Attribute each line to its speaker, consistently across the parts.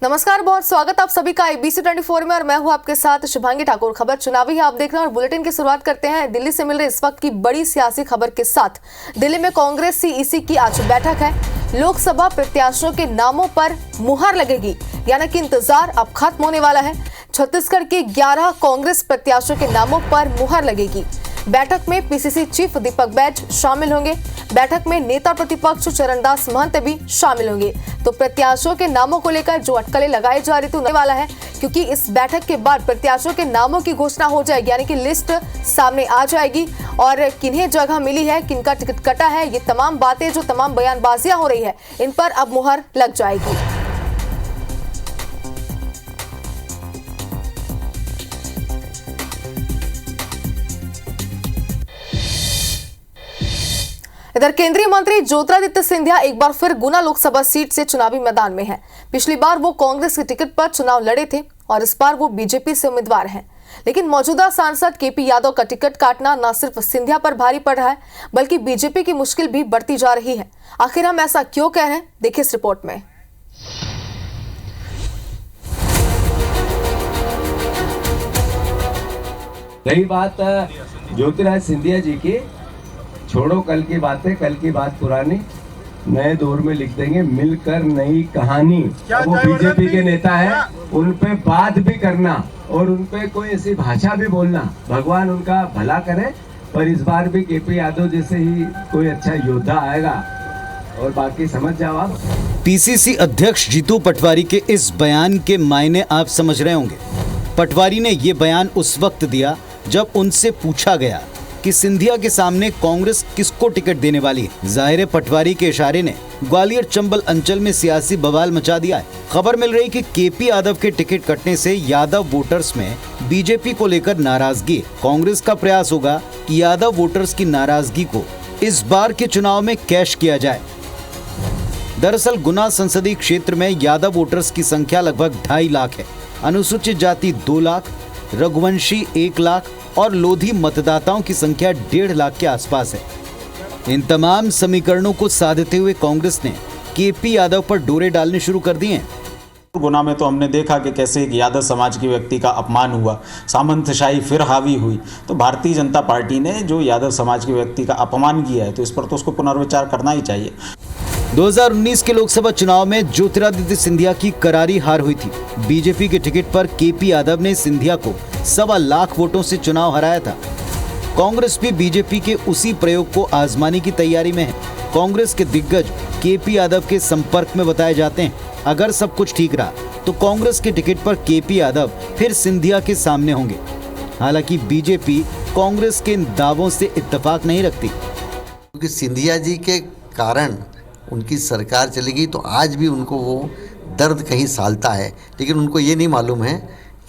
Speaker 1: नमस्कार, बहुत स्वागत आप सभी का ABC 24 में और मैं हूं आपके साथ शुभांगी ठाकुर। खबर चुनावी है, आप देख रहे हैं और बुलेटिन की शुरुआत करते हैं दिल्ली से मिल रही इस वक्त की बड़ी सियासी खबर के साथ। दिल्ली में कांग्रेस CEC की आज बैठक है। लोकसभा प्रत्याशियों के नामों पर मुहर लगेगी, यानी कि इंतजार अब खत्म होने वाला है। छत्तीसगढ़ के 11 कांग्रेस प्रत्याशियों के नामों पर मुहर लगेगी। बैठक में PCC चीफ दीपक बैज शामिल होंगे। बैठक में नेता प्रतिपक्ष चरणदास महंत भी शामिल होंगे। तो प्रत्याशियों के नामों को लेकर जो अटकलें लगाई जा रही थी होने वाला है, क्योंकि इस बैठक के बाद प्रत्याशियों के नामों की घोषणा हो जाएगी, यानी कि लिस्ट सामने आ जाएगी और किन्हें जगह मिली है, किनका टिकट कटा है, ये तमाम बातें, जो तमाम बयानबाजियां हो रही है, इन पर अब मुहर लग जाएगी। इधर केंद्रीय मंत्री ज्योतिरादित्य सिंधिया एक बार फिर गुना लोकसभा सीट से चुनावी मैदान में हैं। पिछली बार वो कांग्रेस के टिकट पर चुनाव लड़े थे और इस बार वो बीजेपी से उम्मीदवार हैं। लेकिन मौजूदा सांसद KP यादव का टिकट काटना न सिर्फ सिंधिया पर भारी पड़ रहा है, बल्कि बीजेपी की मुश्किल भी बढ़ती जा रही है। आखिर हम ऐसा क्यों कह रहे हैं, देखिए इस रिपोर्ट में।
Speaker 2: रही बात ज्योतिरादित्य सिंधिया जी की, छोड़ो कल की बातें, कल की बात पुरानी, नए दौर में लिख देंगे मिलकर नई कहानी। वो बीजेपी के नेता है, उन पे बात भी करना और उन पे कोई ऐसी भाषा भी बोलना, भगवान उनका भला करे। पर इस बार भी KP यादव जैसे ही कोई अच्छा योद्धा आएगा और बाकी समझ जाओ आप।
Speaker 3: PCC अध्यक्ष जीतू पटवारी के इस बयान के मायने आप समझ रहे होंगे। पटवारी ने ये बयान उस वक्त दिया जब उनसे पूछा गया कि सिंधिया के सामने कांग्रेस किसको टिकट देने वाली है। जाहिर है पटवारी के इशारे ने ग्वालियर चंबल अंचल में सियासी बवाल मचा दिया है। खबर मिल रही कि KP यादव के टिकट कटने से यादव वोटर्स में बीजेपी को लेकर नाराजगी है। कांग्रेस का प्रयास होगा कि यादव वोटर्स की नाराजगी को इस बार के चुनाव में कैश किया जाए। दरअसल गुना संसदीय क्षेत्र में यादव वोटर्स की संख्या लगभग 2.5 लाख है। अनुसूचित जाति 2 लाख, रघुवंशी 1 लाख और लोधी मतदाताओं की संख्या 1.5 लाख के आसपास है। इन तमाम समीकरणों को साधते हुए कांग्रेस ने KP यादव पर डोरे डालने शुरू कर दिए हैं।
Speaker 4: गुना में तो हमने देखा कि कैसे एक यादव समाज के व्यक्ति का अपमान हुआ, सामंतशाही फिर हावी हुई। तो भारतीय जनता पार्टी ने जो यादव समाज के व्यक्ति का अपमान किया है, तो इस पर तो उसको पुनर्विचार करना ही चाहिए।
Speaker 3: 2019 के लोकसभा चुनाव में ज्योतिरादित्य सिंधिया की करारी हार हुई थी। बीजेपी के टिकट पर KP यादव ने सिंधिया को 1.25 लाख वोटों से चुनाव हराया था। कांग्रेस भी बीजेपी के उसी प्रयोग को आजमाने की तैयारी में है। कांग्रेस के दिग्गज KP यादव के संपर्क में बताए जाते हैं। अगर सब कुछ ठीक रहा तो कांग्रेस के टिकट पर KP यादव फिर सिंधिया के सामने होंगे। हालांकि बीजेपी कांग्रेस के इन दावों से इत्तेफाक नहीं रखती,
Speaker 5: क्योंकि सिंधिया जी के कारण उनकी सरकार चलेगी तो आज भी उनको वो दर्द कहीं सालता है। लेकिन उनको ये नहीं मालूम है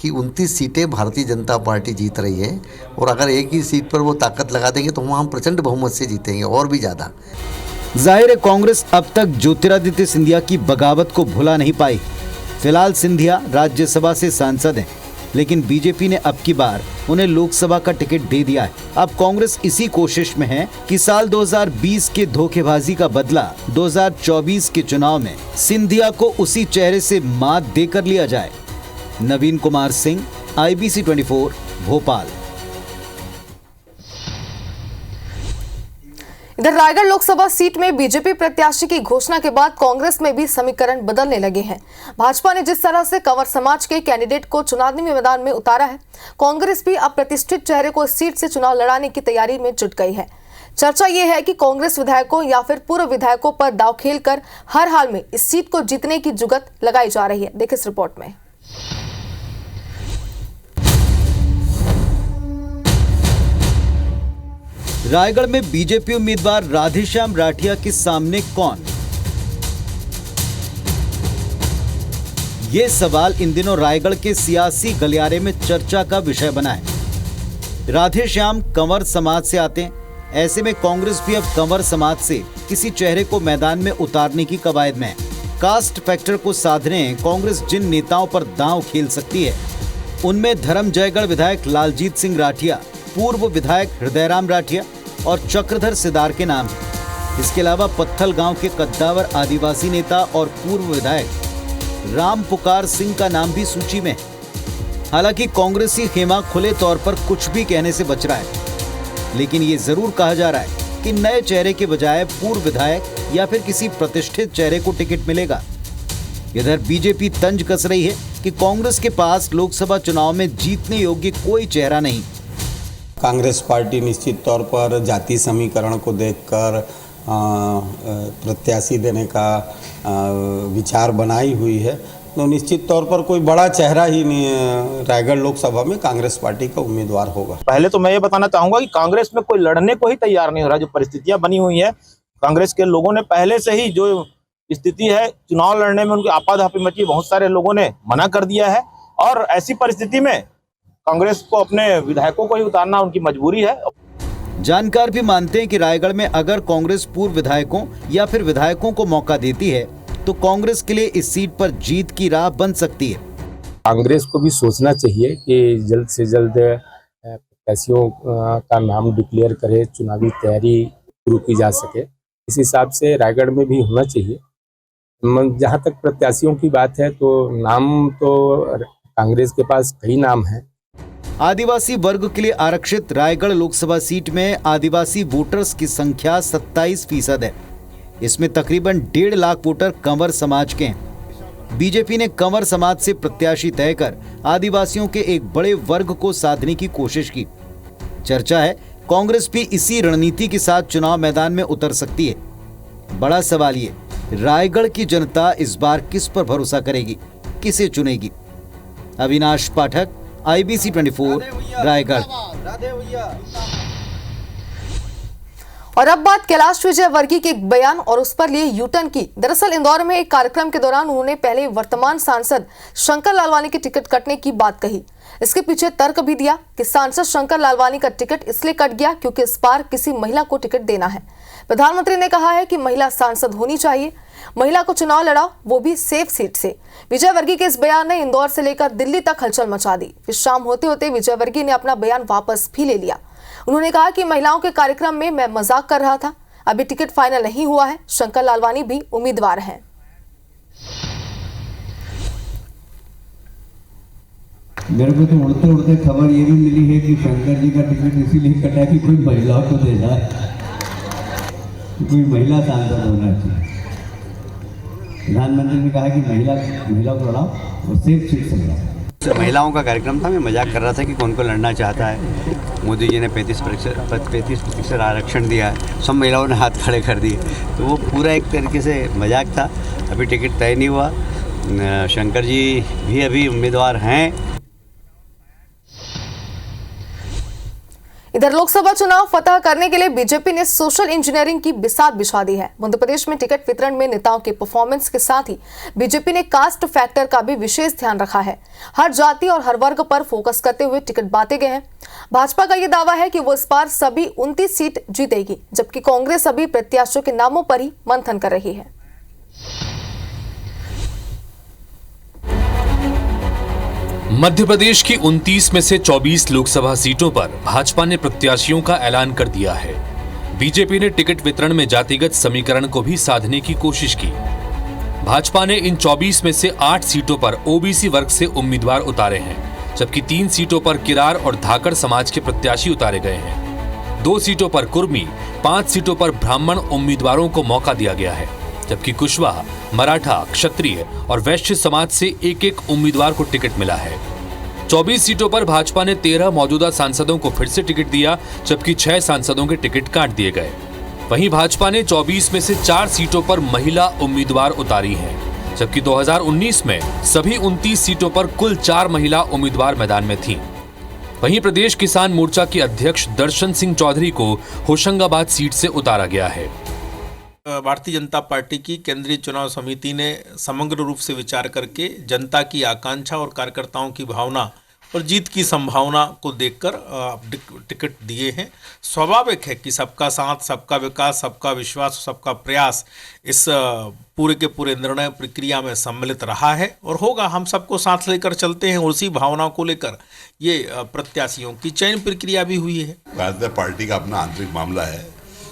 Speaker 5: कि 29 सीटें भारतीय जनता पार्टी जीत रही है और अगर एक ही सीट पर वो ताकत लगा देंगे तो वहाँ हम प्रचंड बहुमत से जीतेंगे और भी ज़्यादा।
Speaker 3: जाहिर है कांग्रेस अब तक ज्योतिरादित्य सिंधिया की बगावत को भुला नहीं पाई। फिलहाल सिंधिया राज्यसभा से सांसद हैं, लेकिन बीजेपी ने अब की बार उन्हें लोकसभा का टिकट दे दिया है। अब कांग्रेस इसी कोशिश में है कि साल 2020 के धोखेबाजी का बदला 2024 के चुनाव में सिंधिया को उसी चेहरे से मात देकर लिया जाए। नवीन कुमार सिंह, IBC 24, भोपाल।
Speaker 1: इधर रायगढ़ लोकसभा सीट में बीजेपी प्रत्याशी की घोषणा के बाद कांग्रेस में भी समीकरण बदलने लगे हैं। भाजपा ने जिस तरह से कंवर समाज के कैंडिडेट को चुनावी मैदान में उतारा है, कांग्रेस भी अब प्रतिष्ठित चेहरे को इस सीट से चुनाव लड़ाने की तैयारी में जुट गई है। चर्चा यह है कि कांग्रेस विधायकों या फिर पूर्व विधायकों पर दांव खेलकर हर हाल में इस सीट को जीतने की जुगत लगाई जा रही है। देखिए इस रिपोर्ट में।
Speaker 3: रायगढ़ में बीजेपी उम्मीदवार राधेश्याम राठिया के सामने कौन? ये सवाल इन दिनों रायगढ़ के सियासी गलियारे में चर्चा का विषय बना है। राधेश्याम कंवर समाज से आते हैं, ऐसे में कांग्रेस भी अब कंवर समाज से किसी चेहरे को मैदान में उतारने की कवायद में है। कास्ट फैक्टर को साधने कांग्रेस जिन नेताओं पर दांव खेल सकती है, उनमें धर्मजयगढ़ विधायक लालजीत सिंह राठिया, पूर्व विधायक हृदयराम राठिया और चक्रधर सिदार के नाम हैं। इसके अलावा पत्थल गांव के कद्दावर आदिवासी नेता और पूर्व विधायक राम पुकार सिंह का नाम भी सूची में है। हालांकि कांग्रेसी खेमा खुले तौर पर कुछ भी कहने से बच रहा है, लेकिन ये जरूर कहा जा रहा है कि नए चेहरे के बजाय पूर्व विधायक या फिर किसी प्रतिष्ठित चेहरे को टिकट मिलेगा। इधर बीजेपी तंज कस रही है कि कांग्रेस के पास लोकसभा चुनाव में जीतने योग्य कोई चेहरा नहीं।
Speaker 6: कांग्रेस पार्टी निश्चित तौर पर जाति समीकरण को देखकर प्रत्याशी देने का विचार बनाई हुई है, तो निश्चित तौर पर कोई बड़ा चेहरा ही नहीं रायगढ़ लोकसभा में कांग्रेस पार्टी का उम्मीदवार होगा।
Speaker 7: पहले तो मैं ये बताना चाहूंगा कि कांग्रेस में कोई लड़ने को ही तैयार नहीं हो रहा। जो परिस्थितियां बनी हुई है, कांग्रेस के लोगों ने पहले से ही जो स्थिति है, चुनाव लड़ने में उनकी आपाधापी मची, बहुत सारे लोगों ने मना कर दिया है और ऐसी परिस्थिति में कांग्रेस को अपने विधायकों को ही उतारना उनकी मजबूरी है।
Speaker 3: जानकार भी मानते हैं कि रायगढ़ में अगर कांग्रेस पूर्व विधायकों या फिर विधायकों को मौका देती है तो कांग्रेस के लिए इस सीट पर जीत की राह बन सकती है।
Speaker 8: कांग्रेस को भी सोचना चाहिए कि जल्द से जल्द प्रत्याशियों का नाम डिक्लेयर करे, चुनावी तैयारी शुरू की जा सके। इस हिसाब से रायगढ़ में भी होना चाहिए। जहाँ तक प्रत्याशियों की बात है तो नाम तो कांग्रेस के पास कई नाम हैं।
Speaker 3: आदिवासी वर्ग के लिए आरक्षित रायगढ़ लोकसभा सीट में आदिवासी वोटर्स की संख्या 27% है। इसमें तकरीबन 1.5 लाख वोटर कंवर समाज के हैं। बीजेपी ने कंवर समाज से प्रत्याशी तय कर आदिवासियों के एक बड़े वर्ग को साधने की कोशिश की। चर्चा है कांग्रेस भी इसी रणनीति के साथ चुनाव मैदान में उतर सकती है। बड़ा सवाल ये, रायगढ़ की जनता इस बार किस पर भरोसा करेगी, किसे चुनेगी? अविनाश पाठक, IBC 24, रायगढ़।
Speaker 1: और अब बात कैलाश विजयवर्गीय के एक बयान और उस पर लिए यूटर्न की। दरअसल इंदौर में एक कार्यक्रम के दौरान उन्होंने पहले वर्तमान सांसद शंकर लालवानी की टिकट कटने की बात कही। इसके पीछे तर्क भी दिया कि सांसद शंकर लालवानी का टिकट इसलिए कट गया क्योंकि इस बार किसी महिला को टिकट देना है। प्रधानमंत्री ने कहा है कि महिला सांसद होनी चाहिए, महिला को चुनाव लड़ाओ, वो भी सेफ सीट से। विजयवर्गीय के इस बयान ने इंदौर से लेकर दिल्ली तक हलचल मचा दी। फिर शाम होते होते विजयवर्गीय ने अपना बयान वापस भी ले लिया। उन्होंने कहा कि महिलाओं के कार्यक्रम में मैं मजाक कर रहा था, अभी टिकट फाइनल नहीं हुआ है, शंकर लालवानी भी उम्मीदवार हैं।
Speaker 2: मेरे को तो उड़ते उड़ते खबर ये भी मिली है कि शंकर जी का टिकट इसीलिए कटा कि कोई महिलाओं को देना है, कोई महिला सांसद होना चाहिए। प्रधानमंत्री ने कहा कि महिला को लड़ाओ और सेफ सीट से लड़ाओ।
Speaker 9: महिलाओं का कार्यक्रम था, मैं मजाक कर रहा था कि कौन को लड़ना चाहता है। मोदी जी ने 35% आरक्षण दिया है, सब महिलाओं ने हाथ खड़े कर दिए, तो वो पूरा एक तरीके से मजाक था। अभी टिकट तय नहीं हुआ, शंकर जी भी अभी उम्मीदवार हैं।
Speaker 1: इधर लोकसभा चुनाव फतह करने के लिए बीजेपी ने सोशल इंजीनियरिंग की बिसात बिछा दी है। मध्य प्रदेश में टिकट वितरण में नेताओं के परफॉर्मेंस के साथ ही बीजेपी ने कास्ट फैक्टर का भी विशेष ध्यान रखा है। हर जाति और हर वर्ग पर फोकस करते हुए टिकट बांटे गए हैं। भाजपा का यह दावा है कि वो इस बार सभी 29 सीट जीतेगी, जबकि कांग्रेस अभी प्रत्याशियों के नामों पर ही मंथन कर रही है।
Speaker 10: मध्य प्रदेश की 29 में से 24 लोकसभा सीटों पर भाजपा ने प्रत्याशियों का ऐलान कर दिया है। बीजेपी ने टिकट वितरण में जातिगत समीकरण को भी साधने की कोशिश की। भाजपा ने इन 24 में से 8 सीटों पर ओबीसी वर्ग से उम्मीदवार उतारे हैं, जबकि 3 सीटों पर किरार और धाकड़ समाज के प्रत्याशी उतारे गए हैं। 2 सीटों पर कुर्मी, 5 सीटों पर ब्राह्मण उम्मीदवारों को मौका दिया गया है, जबकि कुशवाहा, मराठा, क्षत्रिय और वैश्य समाज से एक उम्मीदवार को टिकट मिला है। 24 सीटों पर भाजपा ने 13 मौजूदा सांसदों को फिर से टिकट दिया, जबकि 6 सांसदों के टिकट काट दिए गए। वहीं भाजपा ने 24 में से 4 सीटों पर महिला उम्मीदवार उतारी हैं, जबकि 2019 में सभी 29 सीटों पर कुल 4 महिला उम्मीदवार मैदान में थीं। वहीं प्रदेश किसान मोर्चा के अध्यक्ष दर्शन सिंह चौधरी को होशंगाबाद सीट से उतारा गया है।
Speaker 11: भारतीय जनता पार्टी की केंद्रीय चुनाव समिति ने समग्र रूप से विचार करके जनता की आकांक्षा और कार्यकर्ताओं की भावना और जीत की संभावना को देखकर टिकट दिए हैं। स्वाभाविक है कि सबका साथ, सबका विकास, सबका विश्वास, सबका प्रयास इस पूरे के पूरे निर्णय प्रक्रिया में सम्मिलित रहा है और होगा। हम सबको साथ लेकर चलते हैं, उसी भावना को लेकर ये प्रत्याशियों की चयन प्रक्रिया भी हुई है।
Speaker 12: भारतीय पार्टी का अपना आंतरिक मामला है।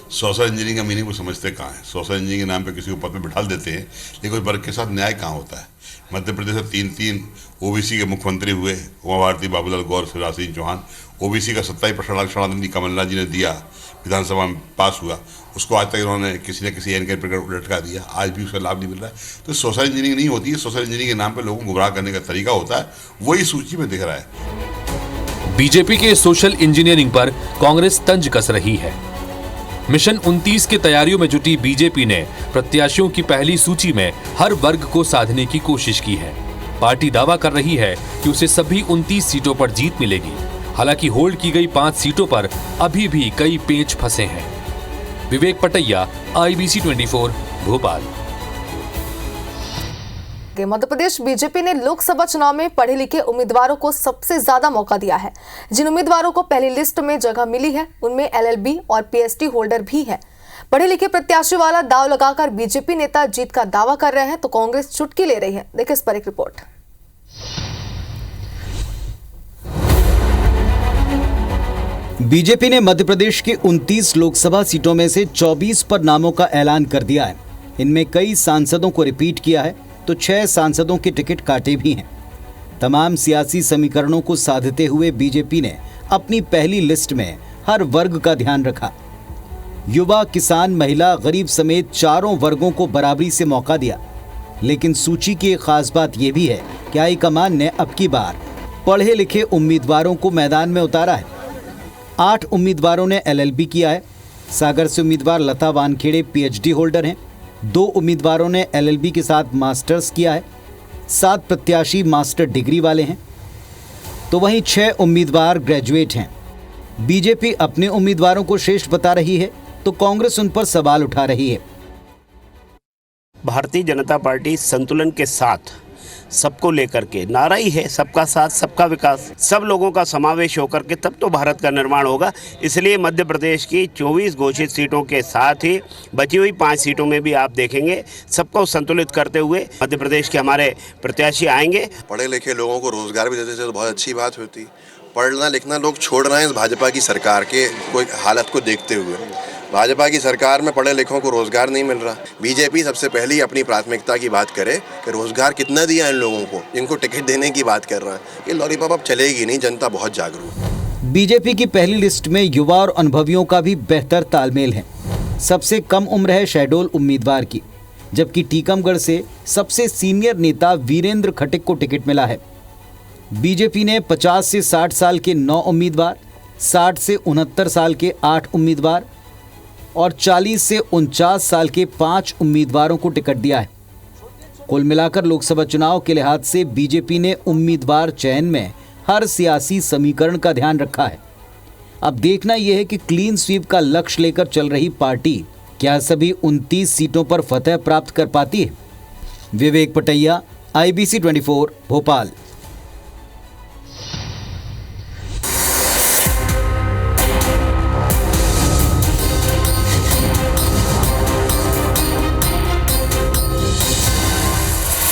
Speaker 12: सोशल इंजीनियरिंग का मीनिंग वो समझते कहाँ है। सोशल इंजीनियरिंग के नाम पे किसी को पद पे बिठा देते हैं, लेकिन वर्ग के साथ न्याय कहाँ होता है। मध्य प्रदेश से 3 ओबीसी के मुख्यमंत्री हुए, उमा भारती, बाबूलाल गौर, शिवराज सिंह चौहान। ओबीसी का 27% आरक्षण कमलनाथ जी ने दिया, विधानसभा में पास हुआ, उसको आज तक इन्होंने किसी न किसी एनके पर लटका दिया, आज भी उसका लाभ नहीं मिल रहा है। तो सोशल इंजीनियरिंग नहीं होती है, सोशल इंजीनियरिंग के नाम पर लोगों को गुमराह करने का तरीका होता है, वही सूची में दिख रहा है।
Speaker 10: बीजेपी के सोशल इंजीनियरिंग पर कांग्रेस तंज कस रही है। मिशन 29 की तैयारियों में जुटी बीजेपी ने प्रत्याशियों की पहली सूची में हर वर्ग को साधने की कोशिश की है। पार्टी दावा कर रही है कि उसे सभी 29 सीटों पर जीत मिलेगी। हालांकि होल्ड की गई 5 सीटों पर अभी भी कई पेंच फंसे हैं। विवेक पटैया, IBC 24, भोपाल।
Speaker 1: मध्य प्रदेश बीजेपी ने लोकसभा चुनाव में पढ़े लिखे उम्मीदवारों को सबसे ज्यादा मौका दिया है। जिन उम्मीदवारों को पहली लिस्ट में जगह मिली है उनमें LLB और PhD होल्डर भी है। पढ़े लिखे प्रत्याशी वाला दाव लगाकर बीजेपी नेता जीत का दावा कर रहे हैं तो कांग्रेस चुटकी ले रही है। देखिए इस पर एक रिपोर्ट।
Speaker 3: बीजेपी ने मध्य प्रदेश के 29 लोकसभा सीटों में से 24 पर नामों का ऐलान कर दिया है। इनमें कई सांसदों को रिपीट किया है तो 6 सांसदों के टिकट काटे भी हैं। तमाम सियासी समीकरणों को साधते हुए बीजेपी ने अपनी पहली लिस्ट में हर वर्ग का ध्यान रखा। युवा, किसान, महिला, गरीब समेत चारों वर्गों को बराबरी से मौका दिया। लेकिन सूची की एक खास बात यह भी है कि हाईकमान ने अब की बार पढ़े लिखे उम्मीदवारों को मैदान में उतारा है। 8 उम्मीदवारों ने LLB किया है। सागर से उम्मीदवार लता वानखेड़े PhD होल्डर हैं। 2 उम्मीदवारों ने LLB के साथ मास्टर्स किया है। 7 प्रत्याशी मास्टर डिग्री वाले हैं तो वहीं 6 उम्मीदवार ग्रेजुएट हैं। बीजेपी अपने उम्मीदवारों को श्रेष्ठ बता रही है तो कांग्रेस उन पर सवाल उठा रही है।
Speaker 13: भारतीय जनता पार्टी संतुलन के साथ सबको लेकर के नारा ही है, सबका साथ सबका विकास, सब लोगों का समावेश होकर के तब तो भारत का निर्माण होगा। इसलिए मध्य प्रदेश की 24 घोषित सीटों के साथ ही बची हुई 5 सीटों में भी आप देखेंगे सबको संतुलित करते हुए मध्य प्रदेश के हमारे प्रत्याशी आएंगे।
Speaker 14: पढ़े लिखे लोगों को रोजगार भी देते थे तो बहुत अच्छी बात होती। पढ़ना लिखना लोग छोड़ रहे हैं इस भाजपा की सरकार के कोई हालत को देखते हुए। भाजपा की सरकार में पढ़े लिखों को रोजगार नहीं मिल रहा। बीजेपी सबसे पहले अपनी प्राथमिकता की बात करे कि रोजगार कितना दिया इन लोगों को, इनको टिकट देने की बात कर रहा है। ये लॉलीपॉप अब चलेगी नहीं, जनता बहुत जागरूक है।
Speaker 3: बीजेपी की पहली लिस्ट में युवा और अनुभवियों का भी बेहतर तालमेल है। सबसे कम उम्र है शहडोल उम्मीदवार की, जबकि टीकमगढ़ से सबसे सीनियर नेता वीरेंद्र खटिक को टिकट मिला है। बीजेपी ने 50 से 60 साल के 9 उम्मीदवार, 60 से 69 साल के 8 उम्मीदवार और 40 से 49 साल के 5 उम्मीदवारों को टिकट दिया है। कुल मिलाकर लोकसभा चुनाव के लिहाज से बीजेपी ने उम्मीदवार चयन में हर सियासी समीकरण का ध्यान रखा है। अब देखना यह है कि क्लीन स्वीप का लक्ष्य लेकर चल रही पार्टी क्या सभी 29 सीटों पर फतह प्राप्त कर पाती है। विवेक पटैया, IBC 24, भोपाल।